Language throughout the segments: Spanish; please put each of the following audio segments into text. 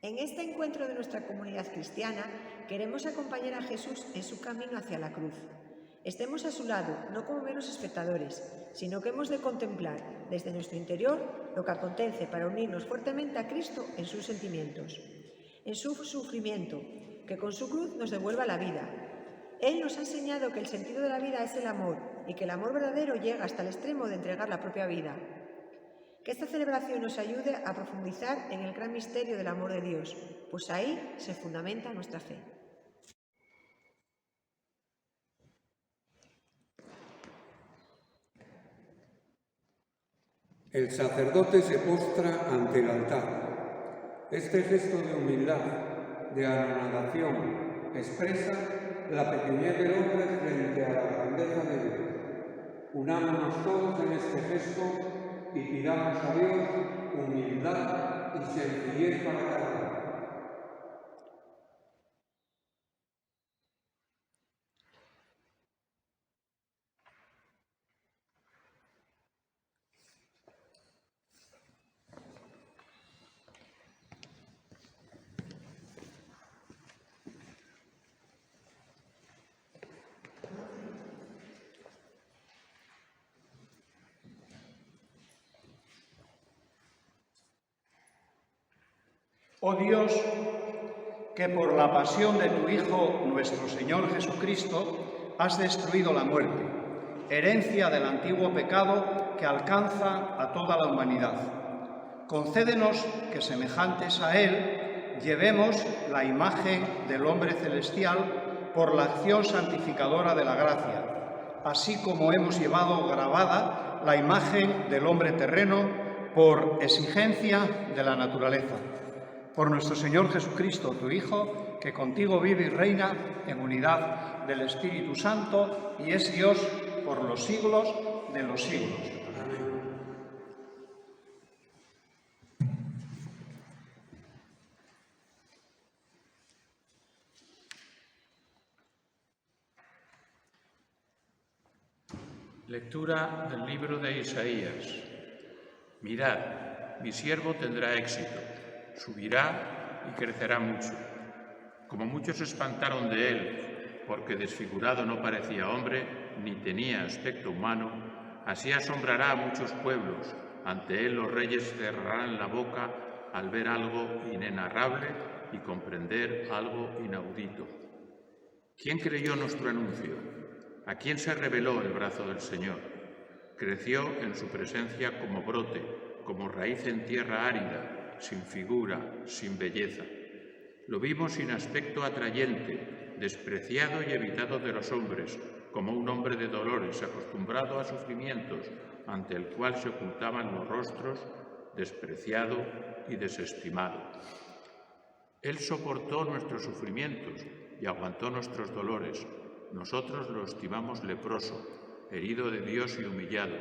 En este encuentro de nuestra comunidad cristiana queremos acompañar a Jesús en su camino hacia la cruz. Estemos a su lado, no como meros espectadores, sino que hemos de contemplar desde nuestro interior lo que acontece para unirnos fuertemente a Cristo en sus sentimientos, en su sufrimiento, que con su cruz nos devuelva la vida. Él nos ha enseñado que el sentido de la vida es el amor y que el amor verdadero llega hasta el extremo de entregar la propia vida. Que esta celebración nos ayude a profundizar en el gran misterio del amor de Dios, pues ahí se fundamenta nuestra fe. El sacerdote se postra ante el altar. Este gesto de humildad, de anonadación, expresa la pequeñez del hombre frente a la grandeza de Dios. Unámonos todos en este gesto y pidamos a Dios humildad y sencillez para cada uno. Oh Dios, que por la pasión de tu Hijo, nuestro Señor Jesucristo, has destruido la muerte, herencia del antiguo pecado que alcanza a toda la humanidad. Concédenos que, semejantes a Él, llevemos la imagen del hombre celestial por la acción santificadora de la gracia, así como hemos llevado grabada la imagen del hombre terreno por exigencia de la naturaleza. Por nuestro Señor Jesucristo, tu Hijo, que contigo vive y reina en unidad del Espíritu Santo y es Dios por los siglos de los siglos. Amén. Lectura del libro de Isaías. Mirad, mi siervo tendrá éxito, subirá y crecerá mucho. Como muchos se espantaron de él, porque desfigurado no parecía hombre, ni tenía aspecto humano, así asombrará a muchos pueblos. Ante él los reyes cerrarán la boca al ver algo inenarrable y comprender algo inaudito. ¿Quién creyó nuestro anuncio? ¿A quién se reveló el brazo del Señor? Creció en su presencia como brote, como raíz en tierra árida, sin figura, sin belleza. Lo vimos sin aspecto atrayente, despreciado y evitado de los hombres, como un hombre de dolores, acostumbrado a sufrimientos, ante el cual se ocultaban los rostros, despreciado y desestimado. Él soportó nuestros sufrimientos y aguantó nuestros dolores. Nosotros lo estimamos leproso, herido de Dios y humillado,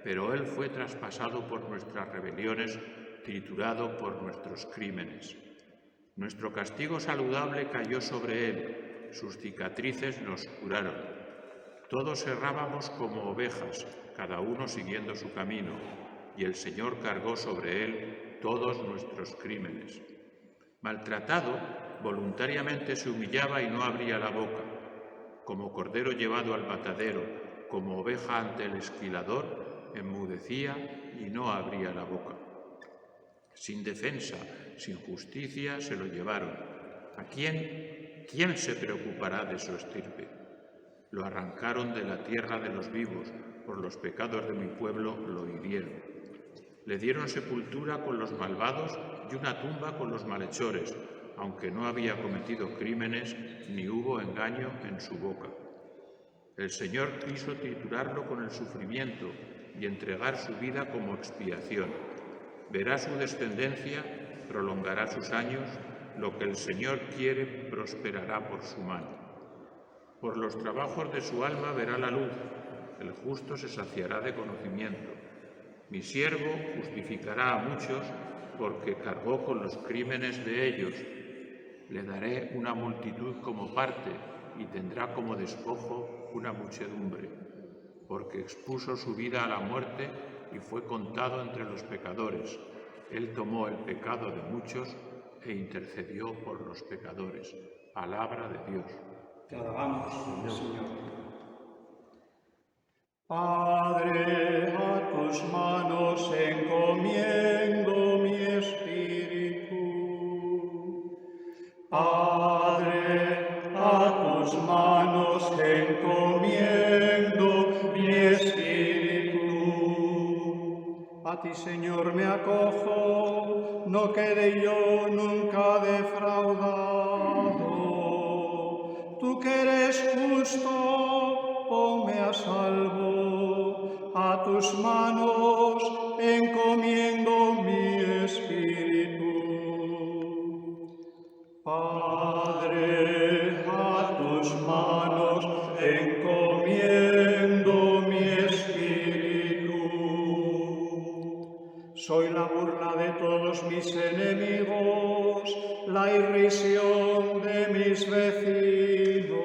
pero Él fue traspasado por nuestras rebeliones, triturado por nuestros crímenes. Nuestro castigo saludable cayó sobre Él, sus cicatrices nos curaron. Todos errábamos como ovejas, cada uno siguiendo su camino, y el Señor cargó sobre Él todos nuestros crímenes. Maltratado, voluntariamente se humillaba y no abría la boca. Como cordero llevado al matadero, como oveja ante el esquilador, enmudecía y no abría la boca. Sin defensa, sin justicia, se lo llevaron. ¿A quién se preocupará de su estirpe? Lo arrancaron de la tierra de los vivos, por los pecados de mi pueblo lo hirieron. Le dieron sepultura con los malvados y una tumba con los malhechores, aunque no había cometido crímenes ni hubo engaño en su boca. El Señor quiso triturarlo con el sufrimiento y entregar su vida como expiación. Verá su descendencia, prolongará sus años, lo que el Señor quiere prosperará por su mano. Por los trabajos de su alma verá la luz, el justo se saciará de conocimiento. Mi siervo justificará a muchos porque cargó con los crímenes de ellos. Le daré una multitud como parte y tendrá como despojo una muchedumbre, porque expuso su vida a la muerte y fue contado entre los pecadores. Él tomó el pecado de muchos e intercedió por los pecadores. Palabra de Dios. Te alabamos, Señor. Padre, a tus manos encomiendo mi espíritu. Padre, a tus manos encomiendo mi espíritu. A ti, Señor, me acojo, no quede yo nunca defraudado. Tú que eres justo, ponme a salvo. A tus manos encomiendo mi espíritu. Padre, a tus manos encomiendo mi espíritu. Soy la burla de todos mis enemigos, la irrisión de mis vecinos,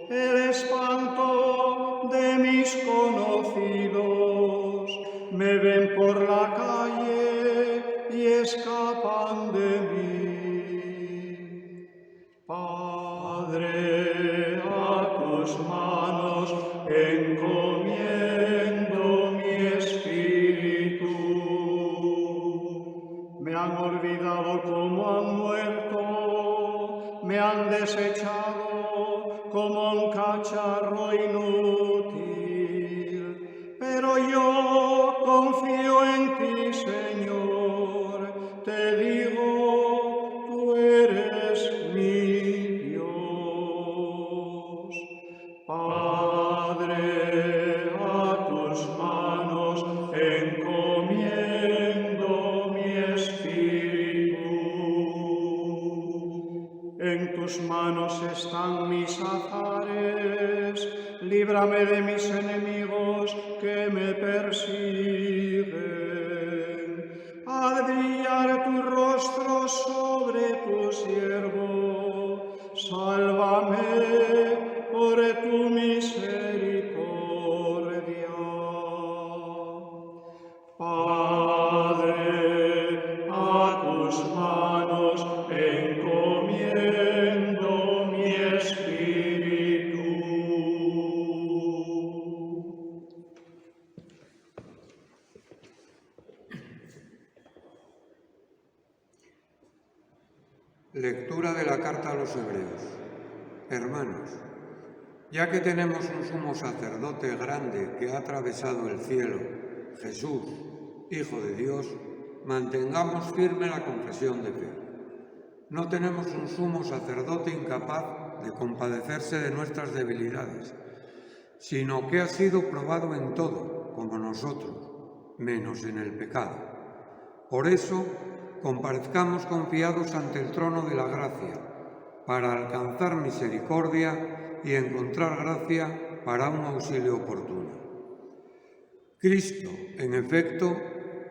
el espanto de mis conocidos. Me ven por la calle y escapan de mí. Padre, a tus manos encomiendo mi espíritu. Me han olvidado como han muerto, me han desechado como un cacharro inútil. Pero yo confío en ti, Señor, te digo, tú eres mi Dios. Padre, a tus manos encomiendo mi espíritu. En tus manos están mis azares, líbrame de mis enemigos que me persiguen. Haz brillar tu rostro sobre tu siervo, sálvame por tu misericordia. Padre, a tus manos encomiendo mi espíritu. Lectura de la carta a los Hebreos. Hermanos, ya que tenemos un sumo sacerdote grande que ha atravesado el cielo, Jesús, Hijo de Dios, mantengamos firme la confesión de fe. No tenemos un sumo sacerdote incapaz de compadecerse de nuestras debilidades, sino que ha sido probado en todo, como nosotros, menos en el pecado. Por eso, comparezcamos confiados ante el trono de la gracia, para alcanzar misericordia y encontrar gracia para un auxilio oportuno. Cristo, en efecto,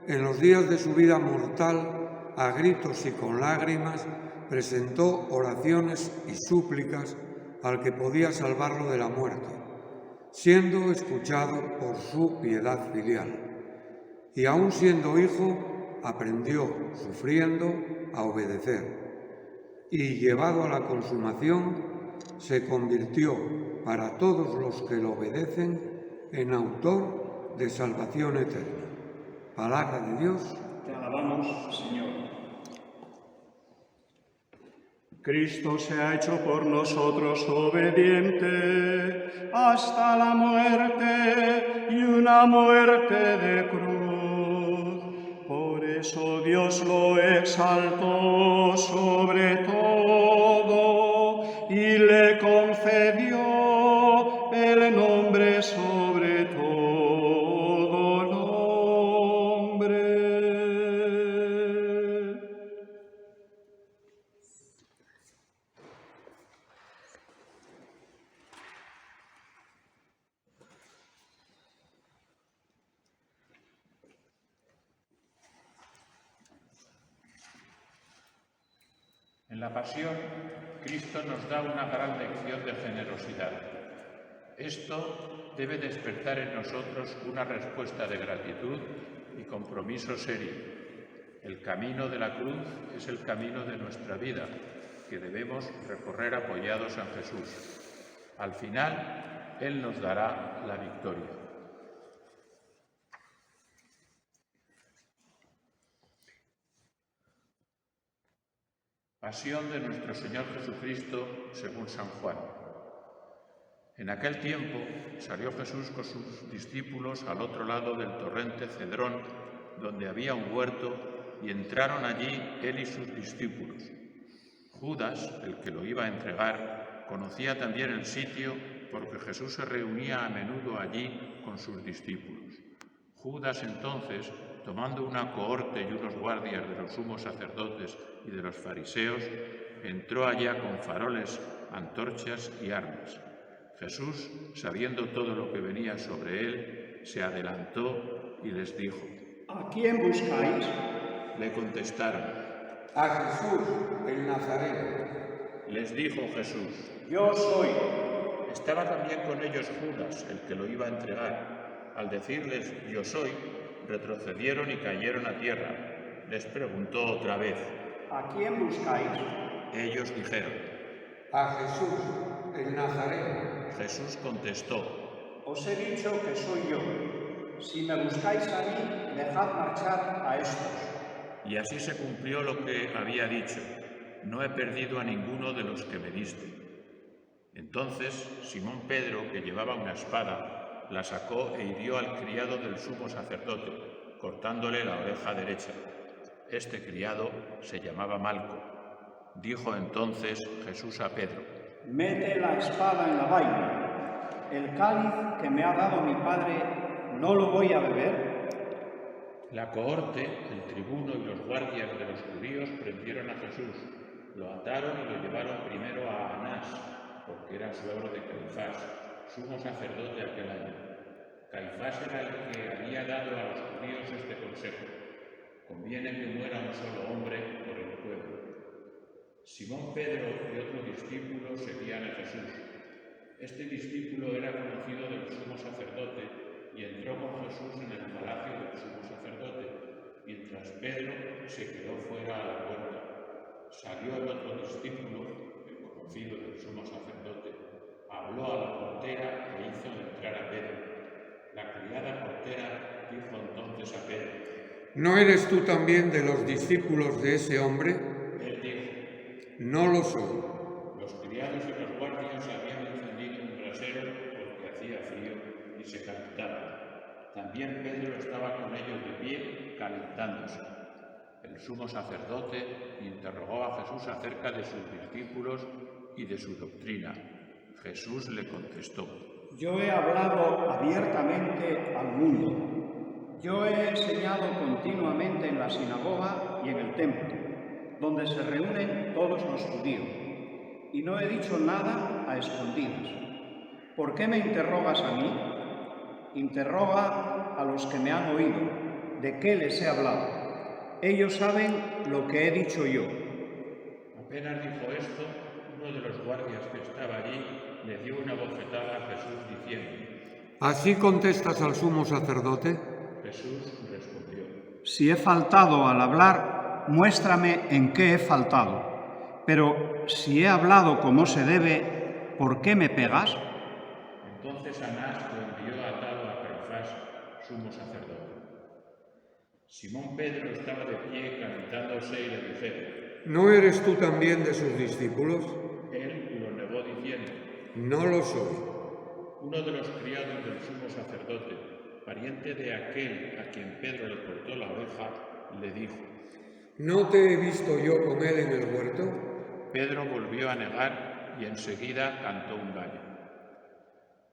en los días de su vida mortal, a gritos y con lágrimas, presentó oraciones y súplicas al que podía salvarlo de la muerte, siendo escuchado por su piedad filial. Y aun siendo hijo, aprendió, sufriendo, a obedecer. Y llevado a la consumación, se convirtió para todos los que lo obedecen en autor de salvación eterna. Palabra de Dios. Te alabamos, Señor. Cristo se ha hecho por nosotros obediente hasta la muerte y una muerte de cruz. Por eso Dios lo exaltó sobre todo y le concedió el nombre sobre todo nombre. En la Pasión, Cristo nos da una gran lección de generosidad. Esto debe despertar en nosotros una respuesta de gratitud y compromiso serio. El camino de la cruz es el camino de nuestra vida, que debemos recorrer apoyados en Jesús. Al final, Él nos dará la victoria. Pasión de nuestro Señor Jesucristo según San Juan. En aquel tiempo salió Jesús con sus discípulos al otro lado del torrente Cedrón, donde había un huerto, y entraron allí él y sus discípulos. Judas, el que lo iba a entregar, conocía también el sitio porque Jesús se reunía a menudo allí con sus discípulos. Judas entonces, tomando una cohorte y unos guardias de los sumos sacerdotes y de los fariseos, entró allá con faroles, antorchas y armas. Jesús, sabiendo todo lo que venía sobre él, se adelantó y les dijo: ¿A quién buscáis? Le contestaron. A Jesús, el Nazareno. Les dijo Jesús: Yo soy. Estaba también con ellos Judas, el que lo iba a entregar. Al decirles yo soy, retrocedieron y cayeron a tierra. Les preguntó otra vez. ¿A quién buscáis? Ellos dijeron: A Jesús, el Nazareno. Jesús contestó: Os he dicho que soy yo. Si me buscáis a mí, dejad marchar a estos. Y así se cumplió lo que había dicho: no he perdido a ninguno de los que me diste. Entonces Simón Pedro, que llevaba una espada, la sacó e hirió al criado del sumo sacerdote, cortándole la oreja derecha. Este criado se llamaba Malco. Dijo entonces Jesús a Pedro: Mete la espada en la vaina. El cáliz que me ha dado mi padre, ¿no lo voy a beber? La cohorte, el tribuno y los guardias de los judíos prendieron a Jesús, lo ataron y lo llevaron primero a Anás, porque era suegro de Caifás, sumo sacerdote aquel año. Caifás era el que había dado a los judíos este consejo: conviene que muera un solo hombre por el pueblo. Simón Pedro y otro discípulo seguían a Jesús. Este discípulo era conocido del sumo sacerdote y entró con Jesús en el palacio del sumo sacerdote, mientras Pedro se quedó fuera a la puerta. Salió el otro discípulo, el conocido del sumo sacerdote, habló a la portera e hizo entrar a Pedro. La criada portera dijo entonces a Pedro: ¿No eres tú también de los discípulos de ese hombre? Él dijo: No lo soy. los criados y los guardias habían encendido un brasero porque hacía frío y se calentaba. También Pedro estaba con ellos de pie, calentándose. El sumo sacerdote interrogó a Jesús acerca de sus discípulos y de su doctrina. Jesús le contestó: Yo he hablado abiertamente al mundo. Yo he enseñado continuamente en la sinagoga y en el templo, donde se reúnen todos los judíos, y no he dicho nada a escondidas. ¿Por qué me interrogas a mí? Interroga a los que me han oído. ¿De qué les he hablado? Ellos saben lo que he dicho yo. Apenas dijo esto, uno de los guardias que estaba allí le dio una bofetada a Jesús diciendo: ¿Así contestas al sumo sacerdote? Jesús respondió: Si he faltado al hablar, muéstrame en qué he faltado. Pero si he hablado como se debe, ¿por qué me pegas? Entonces Anás lo envió atado a Caifás, sumo sacerdote. Simón Pedro estaba de pie calentándose y le dijeron: ¿No eres tú también de sus discípulos? Él lo negó diciendo: No lo soy. uno de los criados del sumo sacerdote, pariente de aquel a quien Pedro le cortó la oreja, le dijo: ¿No te he visto yo con él en el huerto? Pedro volvió a negar y enseguida cantó un gallo.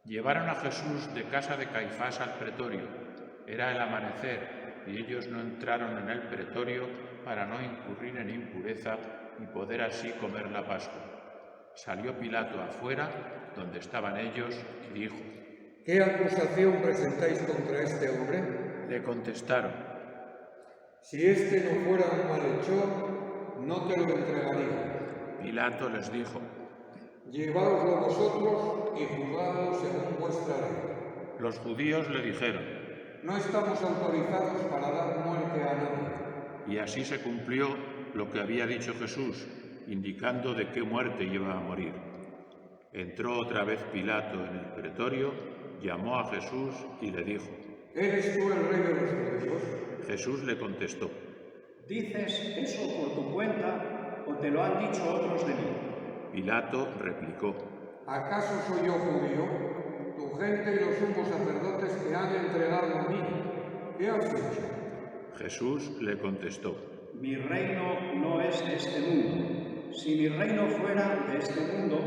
Llevaron a Jesús de casa de Caifás al pretorio. Era el amanecer y ellos no entraron en el pretorio para no incurrir en impureza y poder así comer la Pascua. Salió Pilato afuera, donde estaban ellos, y dijo: ¿Qué acusación presentáis contra este hombre? Le contestaron: Si este no fuera un malhechor, no te lo entregaría. Pilato les dijo: Lleváoslo vosotros y juzgadlo según vuestra ley. Los judíos le dijeron: No estamos autorizados para dar muerte a nadie. y así se cumplió lo que había dicho Jesús, indicando de qué muerte iba a morir. Entró otra vez Pilato en el pretorio, llamó a Jesús y le dijo: ¿Eres tú el rey de los judíos? Jesús le contestó: ¿Dices eso por tu cuenta o te lo han dicho otros de mí? Pilato replicó: ¿Acaso soy yo judío? Tu gente y los sumos sacerdotes te han entregado a mí. ¿Qué has hecho? Jesús le contestó: Mi reino no es de este mundo. Si mi reino fuera de este mundo,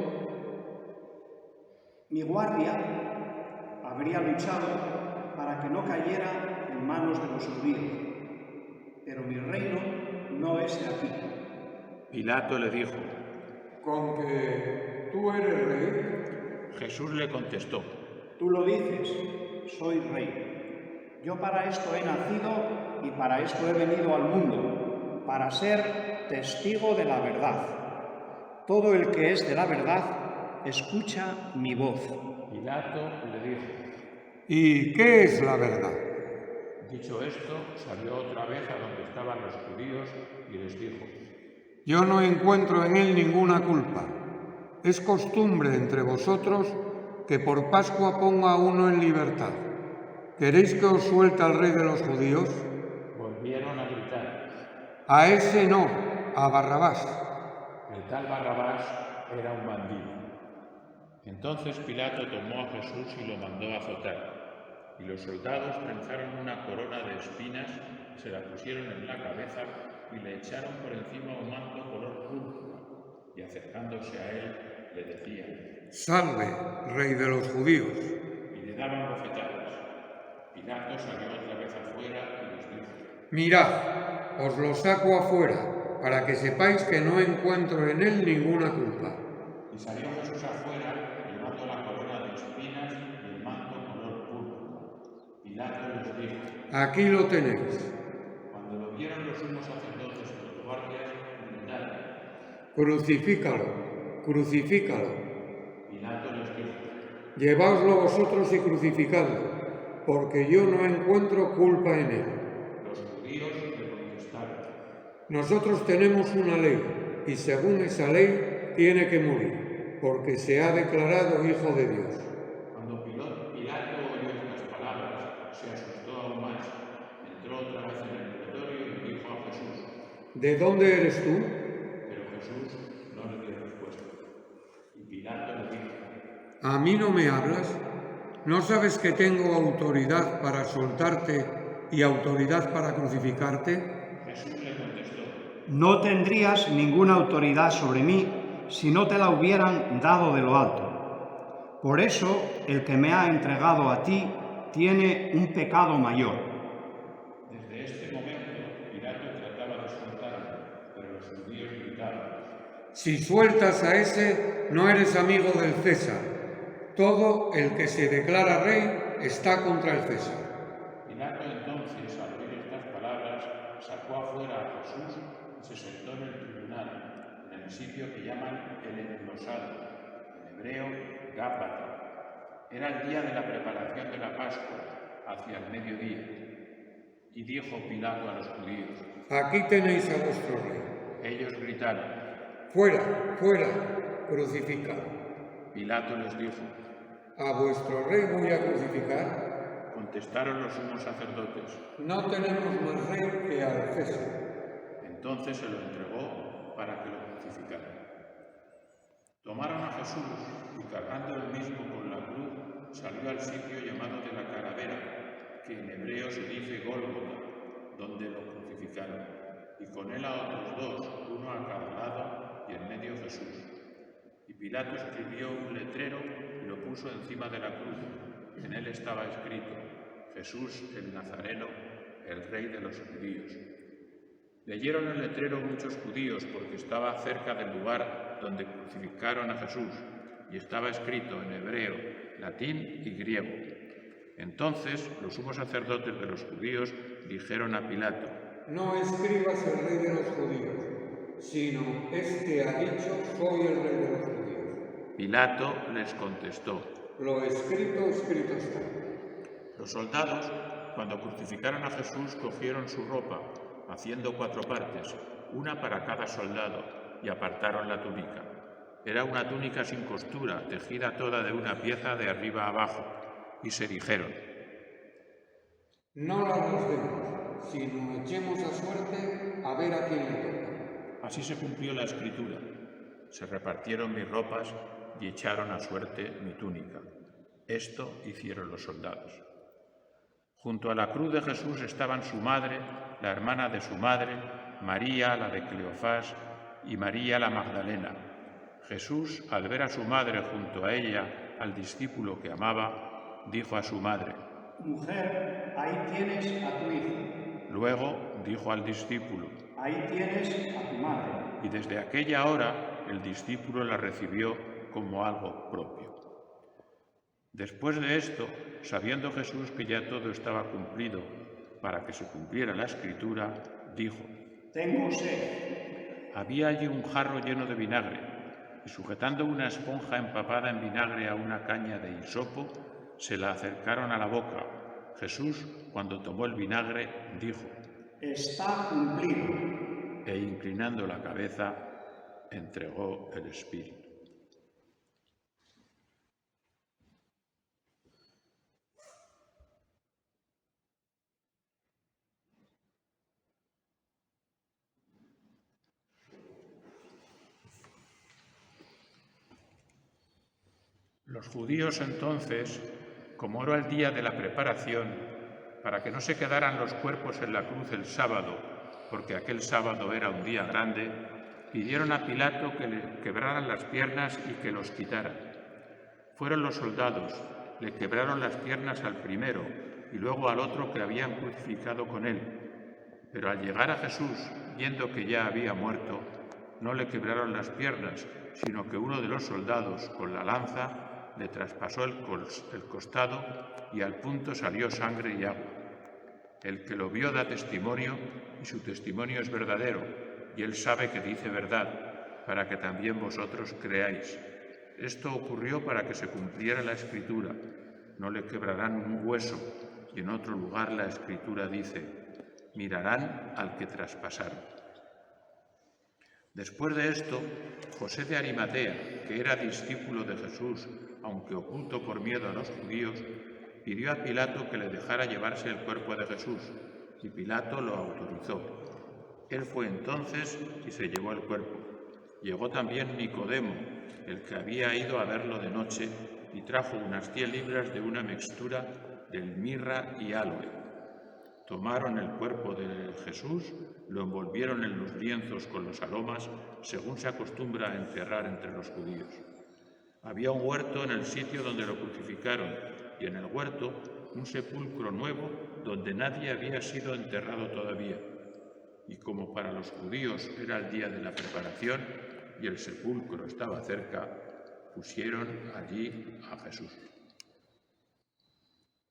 mi guardia habría luchado para que no cayera en manos de los judíos. Pero mi reino no es de aquí. Pilato le dijo: ¿Con que tú eres rey? Jesús le contestó: Tú lo dices, soy rey. Yo para esto he nacido y para esto he venido al mundo, para ser testigo de la verdad. Todo el que es de la verdad, escucha mi voz. Pilato le dijo: ¿Y qué es la verdad? Dicho esto, salió otra vez a donde estaban los judíos y les dijo: Yo no encuentro en él ninguna culpa. Es costumbre entre vosotros que por Pascua ponga a uno en libertad. ¿Queréis que os suelte al rey de los judíos? Volvieron a gritar. A ese no, a Barrabás. El tal Barrabás era un bandido. Entonces Pilato tomó a Jesús y lo mandó a azotar. Y los soldados trenzaron una corona de espinas, se la pusieron en la cabeza y le echaron por encima un manto color púrpura. Y acercándose a él, le decían: Salve, rey de los judíos. Y le daban bofetadas. Pilato salió otra vez afuera y les dijo: Mirad, os lo saco afuera, para que sepáis que no encuentro en él ninguna culpa. Y salió Jesús afuera, llevando la corona de espinas y el manto color púrpura. Pilato les dijo: Aquí lo tenéis. Cuando lo vieron los sumos sacerdotes y los guardias, gritaron: Crucifícalo, crucifícalo. Pilato les dijo: Llevaoslo vosotros y crucificadlo, porque yo no encuentro culpa en él. Los judíos le contestaron: Nosotros tenemos una ley, y según esa ley tiene que morir, porque se ha declarado hijo de Dios. Cuando Pilato oyó estas palabras, se asustó aún más. Entró otra vez en el pretorio y dijo a Jesús: ¿De dónde eres tú? Pero Jesús no le dio respuesta. Y Pilato le dijo: ¿A mí no me hablas? ¿No sabes que tengo autoridad para soltarte y autoridad para crucificarte? Jesús le contestó: No tendrías ninguna autoridad sobre mí si no te la hubieran dado de lo alto. Por eso, el que me ha entregado a ti tiene un pecado mayor. Desde este momento, Pilato trataba de soltarlo, pero los judíos gritaban: Si sueltas a ese, no eres amigo del César. Todo el que se declara rey está contra el César. Pilato entonces, al oír estas palabras, sacó afuera a Jesús y se sentó en el tribunal, en el sitio que llaman el Enlosado, en hebreo Gábata. Era el día de la preparación de la Pascua, hacia el mediodía. Y dijo Pilato a los judíos: Aquí tenéis a vuestro rey. Ellos gritaron: Fuera, fuera, crucificado. Pilato les dijo: ¿A vuestro rey voy a crucificar? Contestaron los sumos sacerdotes: No tenemos más rey que al César. Entonces se lo entregó para que lo crucificaran. Tomaron a Jesús y cargando él mismo con la cruz, salió al sitio llamado de la Calavera, que en hebreo se dice Gólgota, donde lo crucificaron, y con él a otros dos, uno a cada lado y en medio Jesús. Y Pilato escribió un letrero y lo puso encima de la cruz. En él estaba escrito: Jesús el Nazareno, el Rey de los judíos. Leyeron el letrero muchos judíos porque estaba cerca del lugar donde crucificaron a Jesús y estaba escrito en hebreo, latín y griego. Entonces los sumos sacerdotes de los judíos dijeron a Pilato: No escribas el rey de los judíos, sino este ha dicho: soy el rey de los judíos. Pilato les contestó: Lo escrito, escrito está. Los soldados, cuando crucificaron a Jesús, cogieron su ropa haciendo 4 partes, una para cada soldado, y apartaron la túnica. Era una túnica sin costura, tejida toda de una pieza de arriba a abajo, y se dijeron: no la rasguemos, sino echemos a suerte a ver a quién le toca. Así se cumplió la escritura. Se repartieron mis ropas y echaron a suerte mi túnica. Esto hicieron los soldados. Junto a la cruz de Jesús estaban su madre, la hermana de su madre, María, la de Cleofás, y María la Magdalena. Jesús, al ver a su madre junto a ella, al discípulo que amaba, dijo a su madre: Mujer, ahí tienes a tu hijo. Luego dijo al discípulo: Ahí tienes a tu madre. Y desde aquella hora el discípulo la recibió como algo propio. Después de esto, sabiendo Jesús que ya todo estaba cumplido para que se cumpliera la escritura, dijo: Tengo sed. Había allí un jarro lleno de vinagre, y sujetando una esponja empapada en vinagre a una caña de hisopo, se la acercaron a la boca. Jesús, cuando tomó el vinagre, dijo: Está cumplido. E inclinando la cabeza, entregó el espíritu. Los judíos entonces, como era el día de la preparación, para que no se quedaran los cuerpos en la cruz el sábado, porque aquel sábado era un día grande, pidieron a Pilato que le quebraran las piernas y que los quitara. Fueron los soldados, le quebraron las piernas al primero y luego al otro que habían crucificado con él. Pero al llegar a Jesús, viendo que ya había muerto, no le quebraron las piernas, sino que uno de los soldados, con la lanza, le traspasó el costado y al punto salió sangre y agua. El que lo vio da testimonio y su testimonio es verdadero, y él sabe que dice verdad, para que también vosotros creáis. Esto ocurrió para que se cumpliera la Escritura: no le quebrarán un hueso, y en otro lugar la Escritura dice: mirarán al que traspasaron. Después de esto, José de Arimatea, que era discípulo de Jesús, aunque oculto por miedo a los judíos, pidió a Pilato que le dejara llevarse el cuerpo de Jesús, y Pilato lo autorizó. Él fue entonces y se llevó el cuerpo. Llegó también Nicodemo, el que había ido a verlo de noche, y trajo unas 10 libras de una mixtura de mirra y aloe. Tomaron el cuerpo de Jesús, lo envolvieron en los lienzos con los aromas, según se acostumbra a enterrar entre los judíos. Había un huerto en el sitio donde lo crucificaron, y en el huerto un sepulcro nuevo donde nadie había sido enterrado todavía. Y como para los judíos era el día de la preparación y el sepulcro estaba cerca, pusieron allí a Jesús.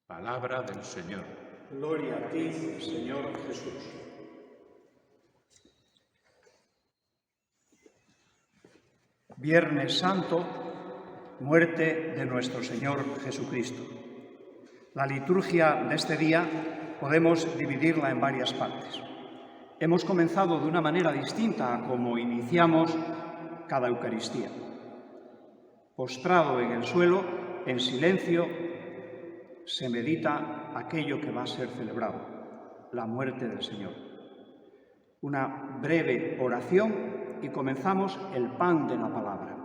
Palabra del Señor. Gloria a ti, Señor Jesús. Viernes Santo, muerte de nuestro Señor Jesucristo. La liturgia de este día podemos dividirla en varias partes. Hemos comenzado de una manera distinta a como iniciamos cada Eucaristía. Postrado en el suelo, en silencio, se medita aquello que va a ser celebrado, la muerte del Señor. Una breve oración y comenzamos el pan de la palabra,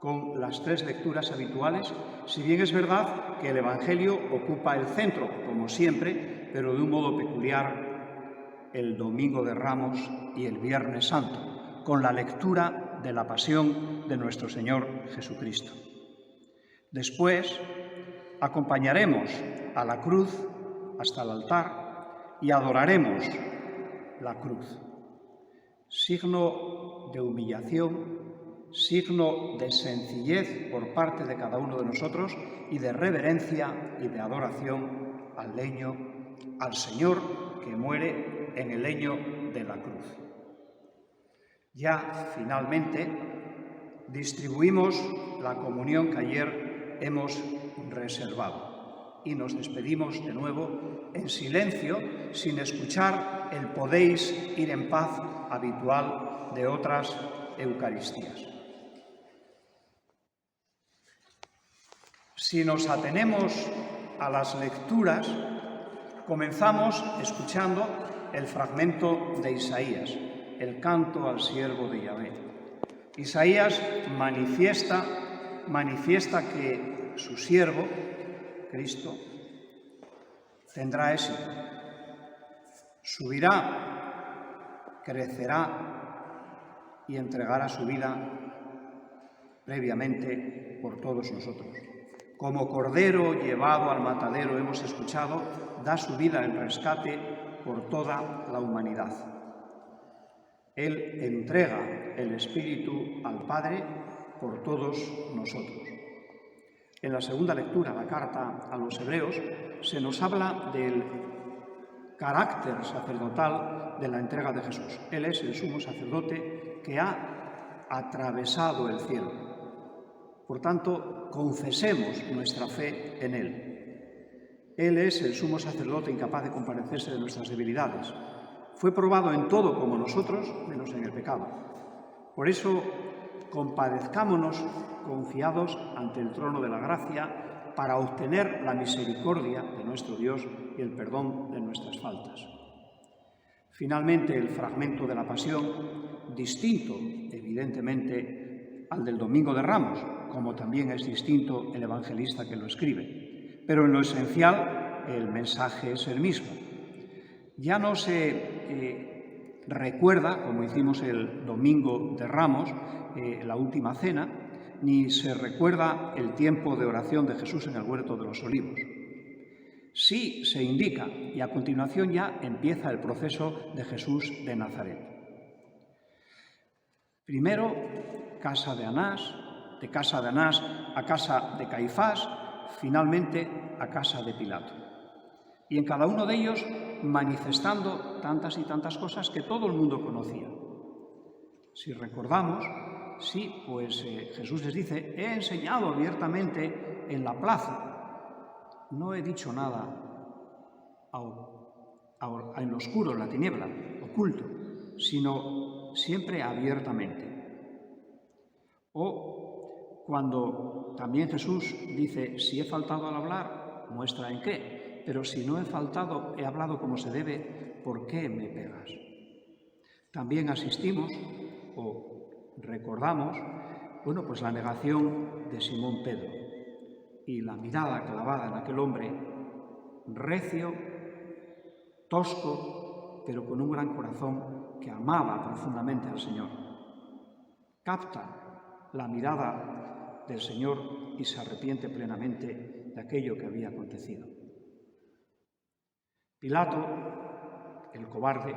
con las 3 lecturas habituales, si bien es verdad que el Evangelio ocupa el centro, como siempre, pero de un modo peculiar el Domingo de Ramos y el Viernes Santo, con la lectura de la Pasión de nuestro Señor Jesucristo. Después, acompañaremos a la cruz hasta el altar y adoraremos la cruz. Signo de humillación, signo de sencillez por parte de cada uno de nosotros y de reverencia y de adoración al leño, al Señor que muere en el leño de la cruz. Ya finalmente distribuimos la comunión que ayer hemos reservado. y nos despedimos de nuevo en silencio, sin escuchar el podéis ir en paz habitual de otras Eucaristías. Si nos atenemos a las lecturas, comenzamos escuchando el fragmento de Isaías, el canto al siervo de Yahvé. Isaías manifiesta que su siervo, Cristo, tendrá éxito. Subirá, crecerá y entregará su vida previamente por todos nosotros. Como cordero llevado al matadero, hemos escuchado, da su vida en rescate por toda la humanidad. Él entrega el Espíritu al Padre por todos nosotros. En la segunda lectura, la carta a los Hebreos, se nos habla del carácter sacerdotal de la entrega de Jesús. Él es el sumo sacerdote que ha atravesado el cielo. Por tanto, confesemos nuestra fe en Él. Él es el sumo sacerdote incapaz de compadecerse de nuestras debilidades. Fue probado en todo como nosotros, menos en el pecado. Por eso, compadezcámonos confiados ante el trono de la gracia para obtener la misericordia de nuestro Dios y el perdón de nuestras faltas. Finalmente, el fragmento de la Pasión, distinto, evidentemente, al del Domingo de Ramos, como también es distinto el evangelista que lo escribe. Pero en lo esencial, el mensaje es el mismo. Ya no se recuerda, como hicimos el Domingo de Ramos, la última cena, ni se recuerda el tiempo de oración de Jesús en el Huerto de los Olivos. Sí se indica, y a continuación ya empieza el proceso de Jesús de Nazaret. Primero, casa de Anás, de casa de Anás a casa de Caifás, finalmente a casa de Pilato. Y en cada uno de ellos manifestando tantas y tantas cosas que todo el mundo conocía. Si recordamos, sí, pues Jesús les dice, he enseñado abiertamente en la plaza, no he dicho nada en lo oscuro, en la tiniebla, oculto, sino siempre abiertamente. O cuando también Jesús dice, si he faltado al hablar, muestra en qué, pero si no he faltado, he hablado como se debe, ¿por qué me pegas? También asistimos o recordamos, bueno, pues la negación de Simón Pedro y la mirada clavada en aquel hombre recio, tosco, pero con un gran corazón que amaba profundamente al Señor. Capta la mirada del Señor y se arrepiente plenamente de aquello que había acontecido. Pilato, el cobarde,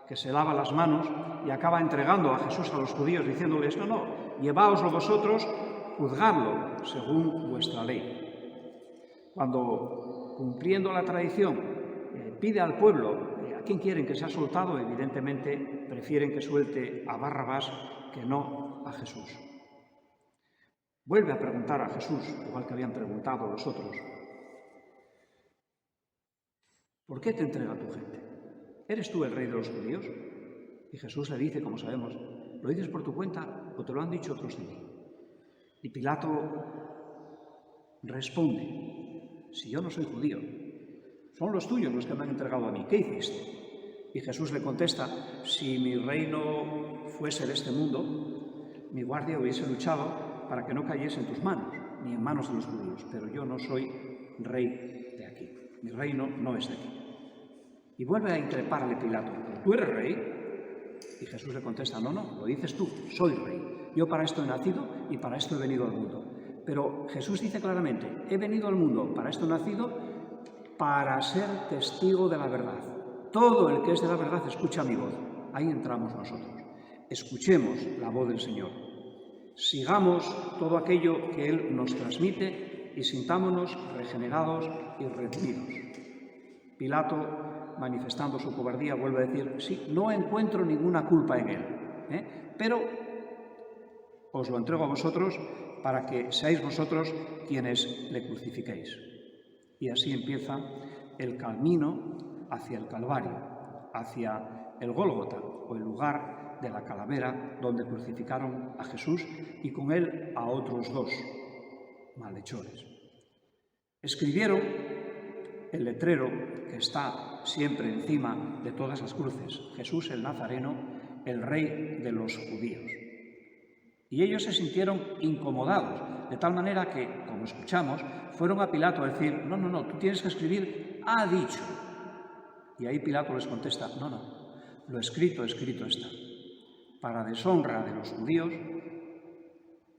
que se lava las manos y acaba entregando a Jesús a los judíos diciéndoles, no, lleváoslo vosotros, juzgadlo según vuestra ley. Cuando, cumpliendo la tradición, pide al pueblo a quién quieren que sea soltado, evidentemente prefieren que suelte a Barrabás que no a Jesús. Vuelve a preguntar a Jesús, igual que habían preguntado los otros, ¿por qué te entrega tu gente? ¿Eres tú el rey de los judíos? Y Jesús le dice, como sabemos, ¿lo dices por tu cuenta o te lo han dicho otros de ti? Y Pilato responde, si yo no soy judío, son los tuyos los que me han entregado a mí, ¿qué hiciste? Y Jesús le contesta, si mi reino fuese de este mundo, mi guardia hubiese luchado para que no cayese en tus manos, ni en manos de los judíos, pero yo no soy rey de aquí, mi reino no es de aquí. Y vuelve a increparle Pilato, ¿tú eres rey? Y Jesús le contesta, no, lo dices tú, soy rey, yo para esto he nacido y para esto he venido al mundo. Pero Jesús dice claramente, he venido al mundo, para esto he nacido, para ser testigo de la verdad. Todo el que es de la verdad escucha mi voz. Ahí entramos nosotros. Escuchemos la voz del Señor. Sigamos todo aquello que Él nos transmite y sintámonos regenerados y redimidos. Pilato, manifestando su cobardía, vuelve a decir, sí, no encuentro ninguna culpa en Él, pero os lo entrego a vosotros para que seáis vosotros quienes le crucifiquéis. Y así empieza el camino hacia el Calvario, hacia el Gólgota, o el lugar de la calavera donde crucificaron a Jesús y con él a otros 2 malhechores. Escribieron el letrero que está siempre encima de todas las cruces: Jesús el Nazareno, el Rey de los judíos. Y ellos se sintieron incomodados, de tal manera que, como escuchamos, fueron a Pilato a decir: no, tú tienes que escribir "ha dicho". Y ahí Pilato les contesta: no, lo escrito está. Para deshonra de los judíos,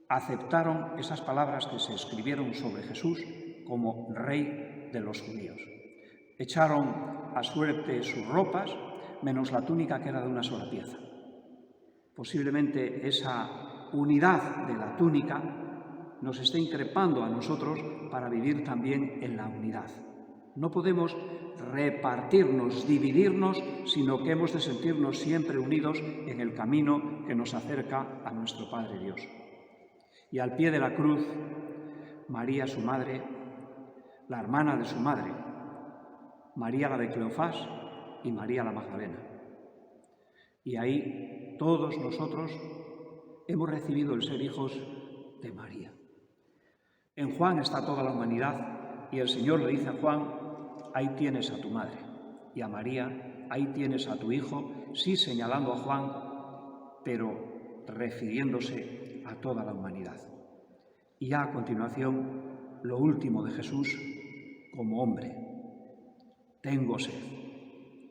aceptaron esas palabras que se escribieron sobre Jesús como Rey de los judíos. Echaron a suerte sus ropas, menos la túnica, que era de una sola pieza. Posiblemente esa unidad de la túnica nos esté increpando a nosotros para vivir también en la unidad. No podemos repartirnos, dividirnos, sino que hemos de sentirnos siempre unidos en el camino que nos acerca a nuestro Padre Dios. Y al pie de la cruz, María, su madre, la hermana de su madre, María la de Cleofás y María la Magdalena. Y ahí todos nosotros hemos recibido el ser hijos de María. En Juan está toda la humanidad y el Señor le dice a Juan: ahí tienes a tu madre, y a María: ahí tienes a tu hijo, sí señalando a Juan, pero refiriéndose a toda la humanidad. Y ya a continuación, lo último de Jesús como hombre: tengo sed,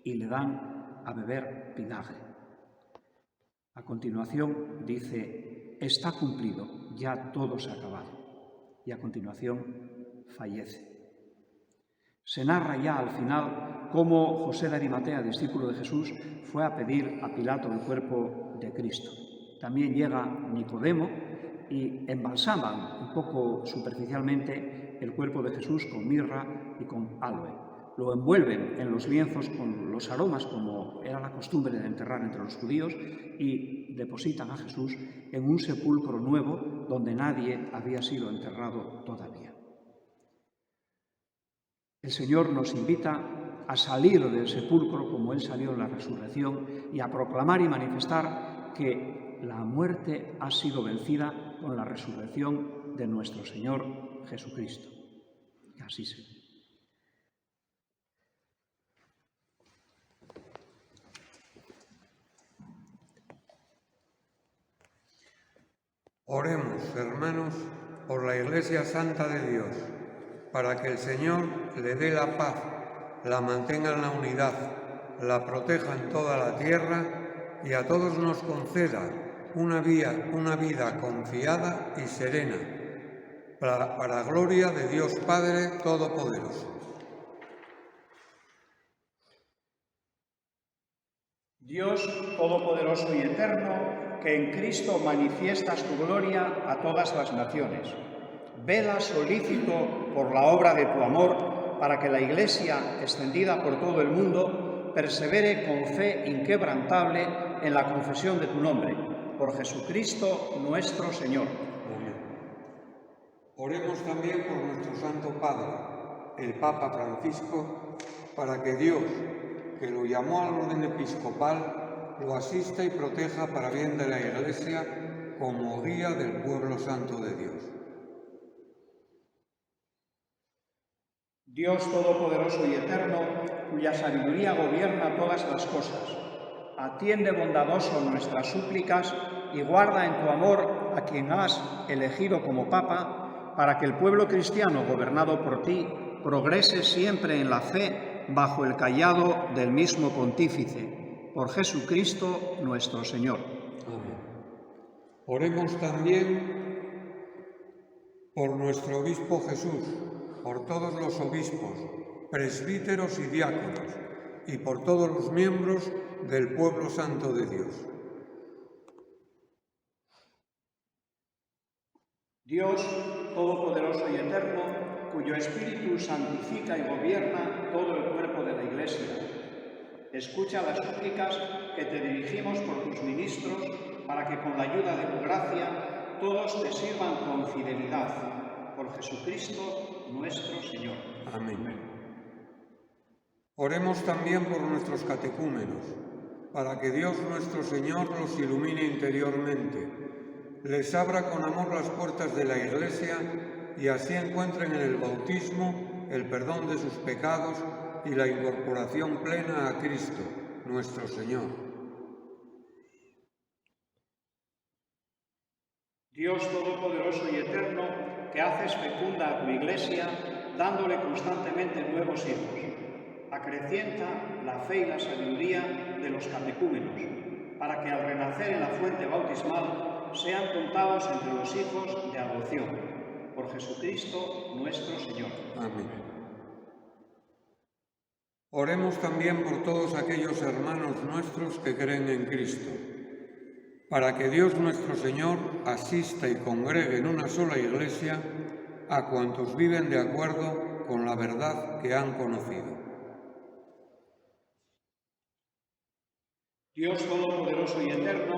y le dan a beber vinagre. A continuación dice: está cumplido, ya todo se ha acabado. Y a continuación fallece. Se narra ya al final cómo José de Arimatea, discípulo de Jesús, fue a pedir a Pilato el cuerpo de Cristo. También llega Nicodemo y embalsaman un poco superficialmente el cuerpo de Jesús con mirra y con aloe. Lo envuelven en los lienzos con los aromas, como era la costumbre de enterrar entre los judíos, y depositan a Jesús en un sepulcro nuevo donde nadie había sido enterrado todavía. El Señor nos invita a salir del sepulcro como Él salió en la resurrección y a proclamar y manifestar que la muerte ha sido vencida con la resurrección de nuestro Señor Jesucristo. Que así sea. Oremos, hermanos, por la Iglesia Santa de Dios, para que el Señor le dé la paz, la mantenga en la unidad, la proteja en toda la tierra y a todos nos conceda una vida confiada y serena, para gloria de Dios Padre Todopoderoso. Dios Todopoderoso y Eterno, que en Cristo manifiestas tu gloria a todas las naciones, vela solícito por la obra de tu amor, para que la Iglesia, extendida por todo el mundo, persevere con fe inquebrantable en la confesión de tu nombre, por Jesucristo nuestro Señor. Amén. Oremos también por nuestro Santo Padre, el Papa Francisco, para que Dios, que lo llamó al orden episcopal, lo asista y proteja para bien de la Iglesia como guía del pueblo santo de Dios. Dios Todopoderoso y Eterno, cuya sabiduría gobierna todas las cosas, atiende bondadoso nuestras súplicas y guarda en tu amor a quien has elegido como Papa, para que el pueblo cristiano gobernado por ti progrese siempre en la fe bajo el cayado del mismo Pontífice, por Jesucristo nuestro Señor. Amén. Oremos también por nuestro obispo Jesús, por todos los obispos, presbíteros y diáconos, y por todos los miembros del pueblo santo de Dios. Dios Todopoderoso y Eterno, cuyo Espíritu santifica y gobierna todo el cuerpo de la Iglesia, escucha las súplicas que te dirigimos por tus ministros, para que con la ayuda de tu gracia todos te sirvan con fidelidad. Por Jesucristo nuestro Señor. Amén. Oremos también por nuestros catecúmenos, para que Dios nuestro Señor los ilumine interiormente, les abra con amor las puertas de la Iglesia y así encuentren en el bautismo el perdón de sus pecados y la incorporación plena a Cristo, nuestro Señor. Dios Todopoderoso y Eterno, que haces fecunda a tu Iglesia, dándole constantemente nuevos hijos, acrecienta la fe y la sabiduría de los catecúmenos, para que al renacer en la fuente bautismal sean contados entre los hijos de adopción, por Jesucristo nuestro Señor. Amén. Oremos también por todos aquellos hermanos nuestros que creen en Cristo, para que Dios nuestro Señor asista y congregue en una sola Iglesia a cuantos viven de acuerdo con la verdad que han conocido. Dios Todopoderoso y Eterno,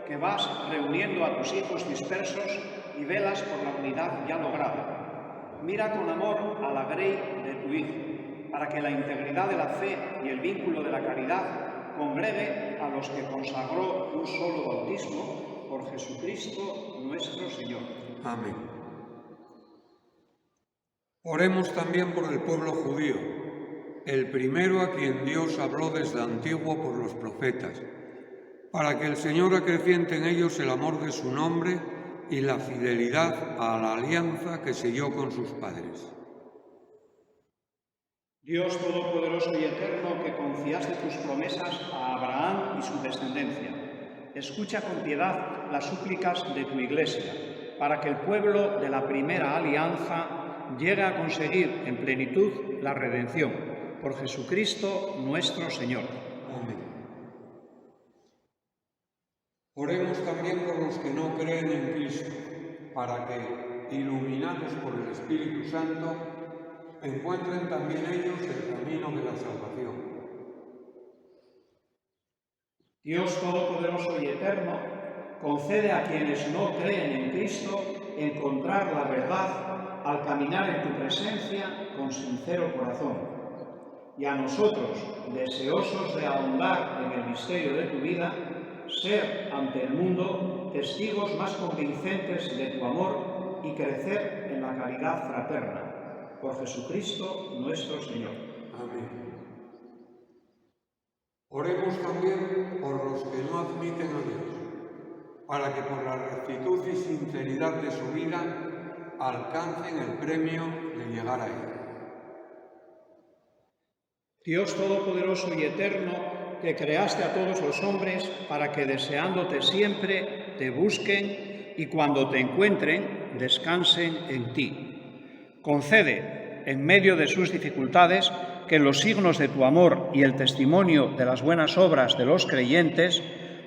que vas reuniendo a tus hijos dispersos y velas por la unidad ya lograda, mira con amor a la grey de tu Hijo, para que la integridad de la fe y el vínculo de la caridad congregue a los que consagró un solo bautismo, por Jesucristo nuestro Señor. Amén. Oremos también por el pueblo judío, el primero a quien Dios habló desde antiguo por los profetas, para que el Señor acreciente en ellos el amor de su nombre y la fidelidad a la alianza que selló con sus padres. Dios Todopoderoso y Eterno, que confiaste tus promesas a Abraham y su descendencia, escucha con piedad las súplicas de tu Iglesia, para que el pueblo de la primera alianza llegue a conseguir en plenitud la redención, por Jesucristo nuestro Señor. Amén. Oremos también por los que no creen en Cristo, para que, iluminados por el Espíritu Santo, encuentren también ellos el camino de la salvación. Dios Todopoderoso y Eterno, concede a quienes no creen en Cristo encontrar la verdad al caminar en tu presencia con sincero corazón. Y a nosotros, deseosos de ahondar en el misterio de tu vida, ser ante el mundo testigos más convincentes de tu amor y crecer en la caridad fraterna. Por Jesucristo nuestro Señor. Amén. Oremos también por los que no admiten a Dios, para que por la rectitud y sinceridad de su vida alcancen el premio de llegar a Él. Dios Todopoderoso y Eterno, que creaste a todos los hombres para que deseándote siempre te busquen y cuando te encuentren descansen en ti. Concede, en medio de sus dificultades, que los signos de tu amor y el testimonio de las buenas obras de los creyentes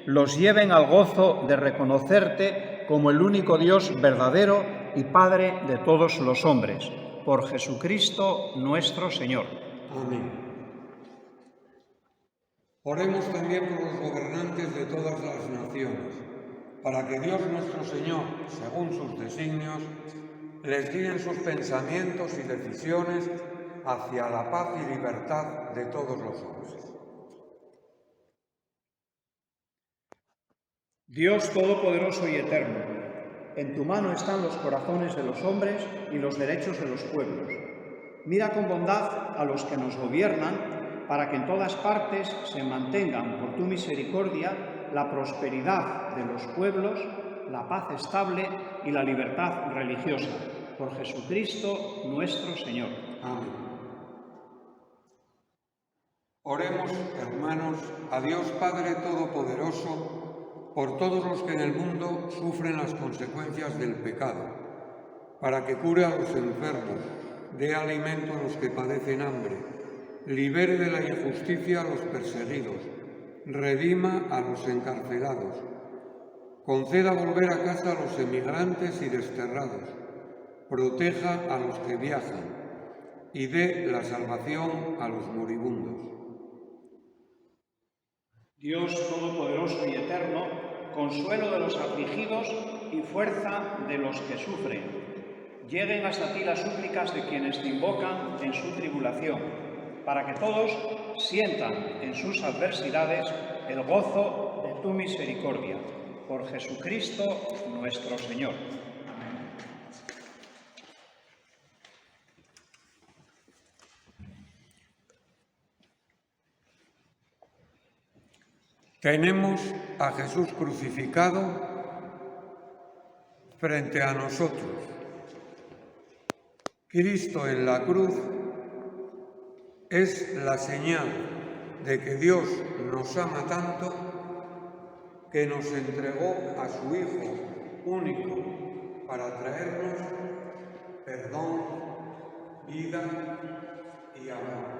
los lleven al gozo de reconocerte como el único Dios verdadero y Padre de todos los hombres, por Jesucristo nuestro Señor. Amén. Oremos también por los gobernantes de todas las naciones, para que Dios nuestro Señor, según sus designios, les guíe en sus pensamientos y decisiones hacia la paz y libertad de todos los hombres. Dios Todopoderoso y Eterno, en tu mano están los corazones de los hombres y los derechos de los pueblos. Mira con bondad a los que nos gobiernan, para que en todas partes se mantengan por tu misericordia la prosperidad de los pueblos, la paz estable y la libertad religiosa. Por Jesucristo nuestro Señor. Amén. Oremos, hermanos, a Dios Padre Todopoderoso, por todos los que en el mundo sufren las consecuencias del pecado, para que cure a los enfermos, dé alimento a los que padecen hambre, libere de la injusticia a los perseguidos, redima a los encarcelados, conceda volver a casa a los emigrantes y desterrados, proteja a los que viajan y dé la salvación a los moribundos. Dios Todopoderoso y Eterno, consuelo de los afligidos y fuerza de los que sufren, lleguen hasta ti las súplicas de quienes te invocan en su tribulación, para que todos sientan en sus adversidades el gozo de tu misericordia. Por Jesucristo nuestro Señor. Tenemos a Jesús crucificado frente a nosotros. Cristo en la cruz es la señal de que Dios nos ama tanto que nos entregó a su Hijo único para traernos perdón, vida y amor.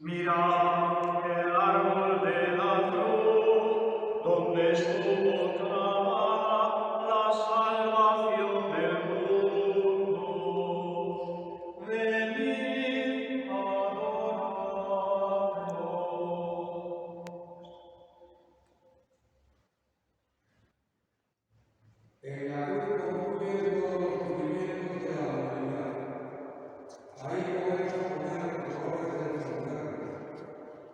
Mirad el árbol de la cruz, donde estuvo clavada la salvación del mundo. Venid, adoradlo. En la cruz concluyen todos los sufrimientos de la humanidad. Ahí podemos poner los dolores de los enfermos,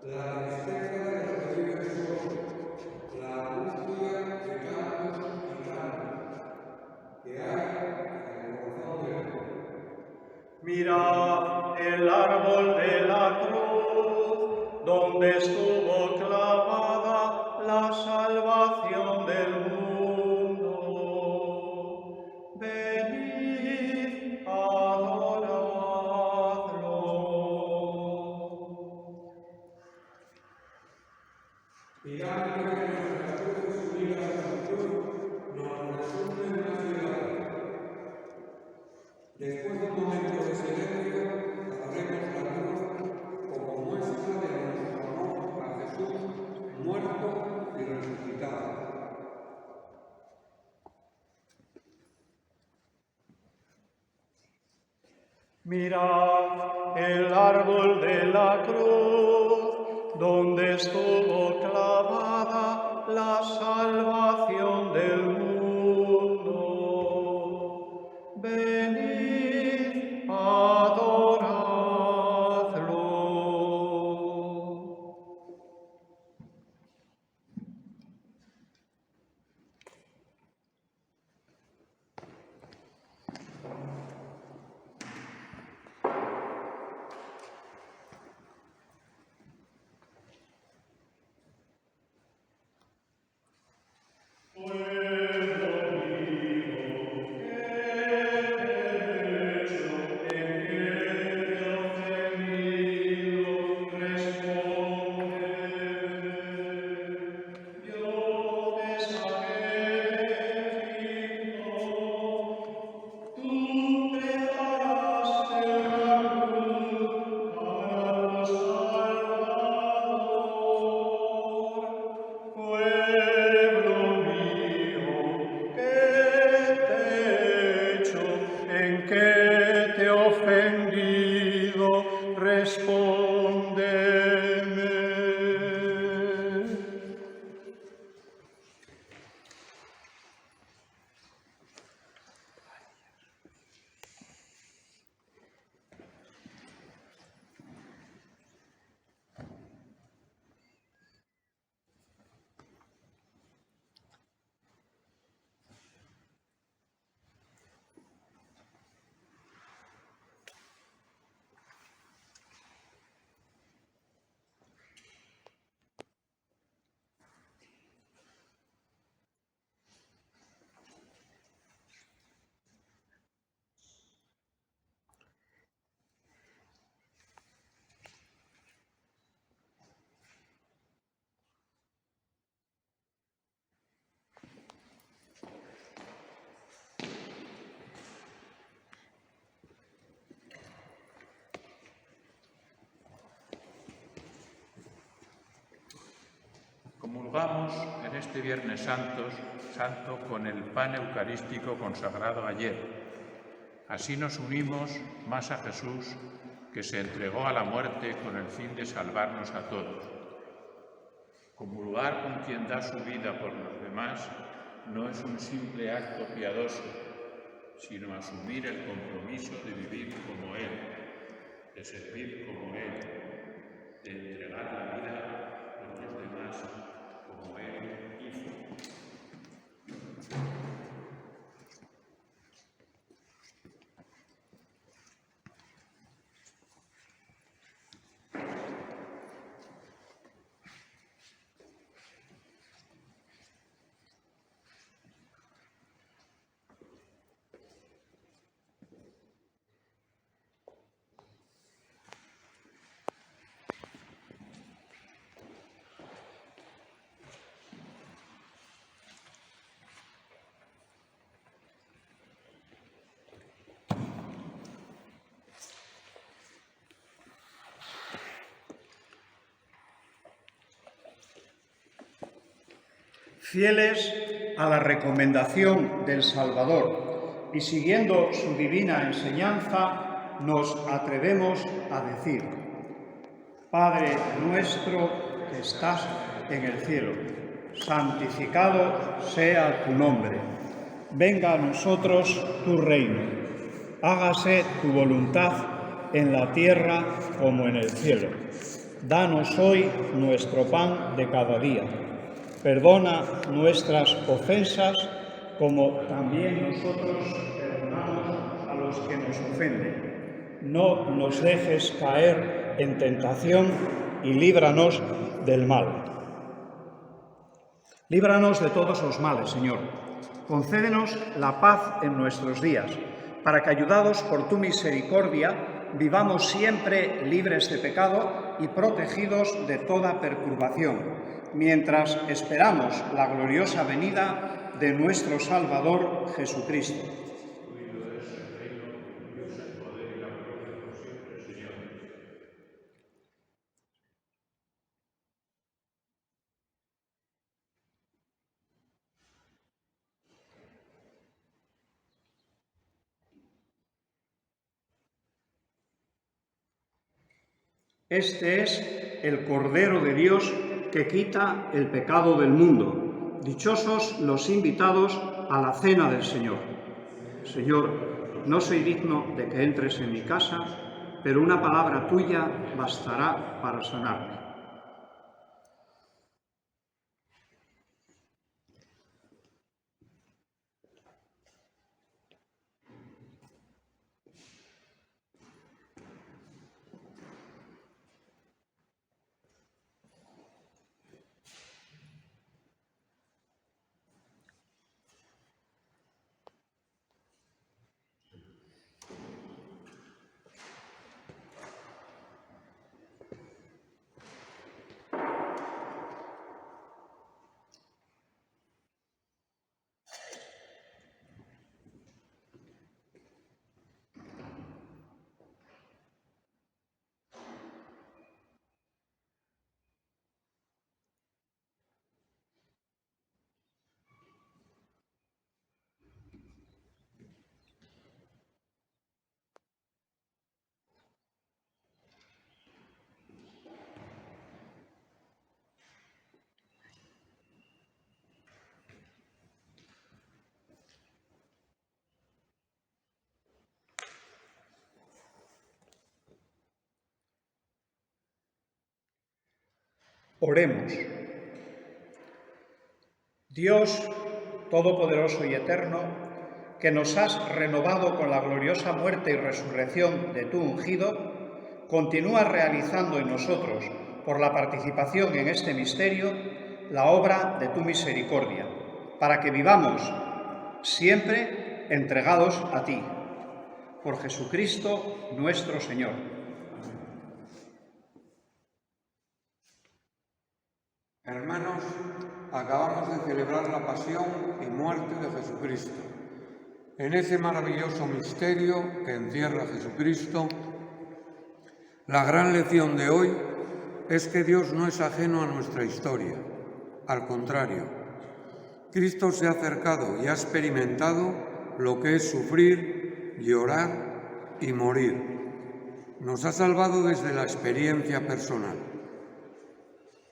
la tristeza de los que viven solos, la angustia de tantos y tantos que hay en el corazón del hombre. Mirad el árbol de la cruz, donde estuvo clavada la salvación del mundo. Venid, adoradlo. Mirando que nuestras cruces unidas a su cruz nos resulten una ciudad. Después de un momento de silencio, abriremos la cruz como muestra de nuestro amor a Jesús, muerto y resucitado. Mirad el árbol de la cruz, donde estuvo clavada la salvación del mundo. Venid, adoradlo. Comulgamos en este Viernes Santo con el pan eucarístico consagrado ayer. Así nos unimos más a Jesús, que se entregó a la muerte con el fin de salvarnos a todos. Comulgar con quien da su vida por los demás no es un simple acto piadoso, sino asumir el compromiso de vivir como Él, de servir como Él, de entregar la vida por los demás como Él hizo. Fieles a la recomendación del Salvador y siguiendo su divina enseñanza, nos atrevemos a decir: Padre nuestro que estás en el cielo, santificado sea tu nombre. Venga a nosotros tu reino. Hágase tu voluntad en la tierra como en el cielo. Danos hoy nuestro pan de cada día. Perdona nuestras ofensas, como también nosotros perdonamos a los que nos ofenden. No nos dejes caer en tentación y líbranos del mal. Líbranos de todos los males, Señor. Concédenos la paz en nuestros días, para que, ayudados por tu misericordia, vivamos siempre libres de pecado y protegidos de toda perturbación, mientras esperamos la gloriosa venida de nuestro Salvador Jesucristo. Este es el Cordero de Dios que quita el pecado del mundo. Dichosos los invitados a la cena del Señor. Señor, no soy digno de que entres en mi casa, pero una palabra tuya bastará para sanarme. Oremos. Dios Todopoderoso y Eterno, que nos has renovado con la gloriosa muerte y resurrección de tu ungido, continúa realizando en nosotros, por la participación en este misterio, la obra de tu misericordia, para que vivamos siempre entregados a ti. Por Jesucristo nuestro Señor. Hermanos, acabamos de celebrar la pasión y muerte de Jesucristo. En ese maravilloso misterio que encierra Jesucristo, la gran lección de hoy es que Dios no es ajeno a nuestra historia. Al contrario, Cristo se ha acercado y ha experimentado lo que es sufrir, llorar y morir. Nos ha salvado desde la experiencia personal.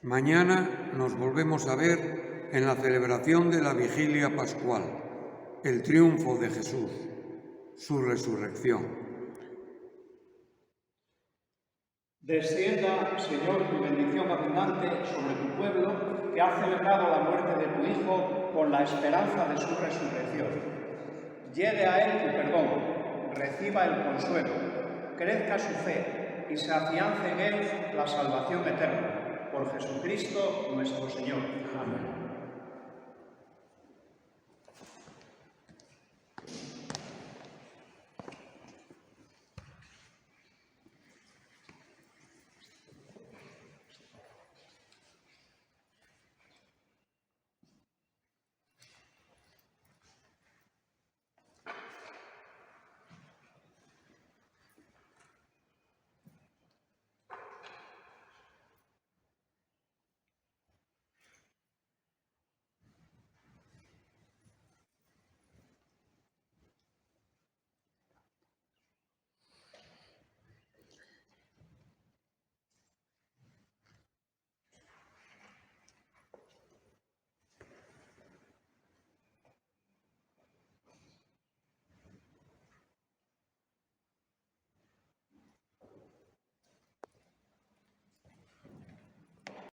Mañana nos volvemos a ver en la celebración de la vigilia pascual, el triunfo de Jesús, su resurrección. Descienda, Señor, tu bendición abundante sobre tu pueblo, que ha celebrado la muerte de tu Hijo con la esperanza de su resurrección. Llegue a él tu perdón, reciba el consuelo, crezca su fe y se afiance en él la salvación eterna. Por Jesucristo nuestro Señor. Amén.